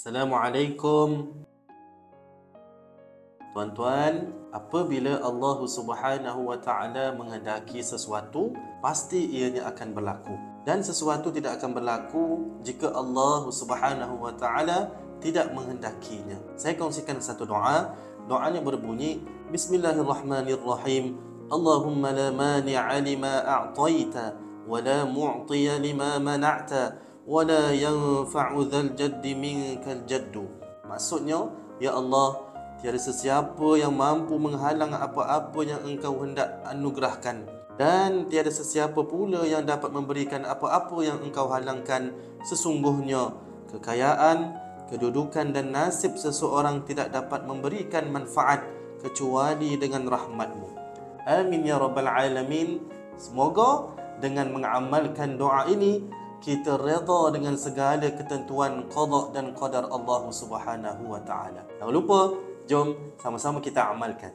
Assalamualaikum. Tuan-tuan, apabila Allah Subhanahu wa taala menghendaki sesuatu, pasti ianya akan berlaku. Dan sesuatu tidak akan berlaku jika Allah Subhanahu wa taala tidak menghendakinya. Saya kongsikan satu doa. Doanya berbunyi, Bismillahirrahmanirrahim. Allahumma la mani'a lima a'taita wa la mu'tiya lima mana'ta wa la yanfa'u dzal jaddi minkal jaddu. Maksudnya, ya Allah, tiada sesiapa yang mampu menghalang apa-apa yang Engkau hendak anugerahkan, dan tiada sesiapa pula yang dapat memberikan apa-apa yang Engkau halangkan. Sesungguhnya kekayaan, kedudukan dan nasib seseorang tidak dapat memberikan manfaat kecuali dengan rahmat-Mu. Amin ya rabbal alamin. Semoga dengan mengamalkan doa ini kita redha dengan segala ketentuan qada dan qadar Allah Subhanahu wa taala. Jangan lupa, jom sama-sama kita amalkan.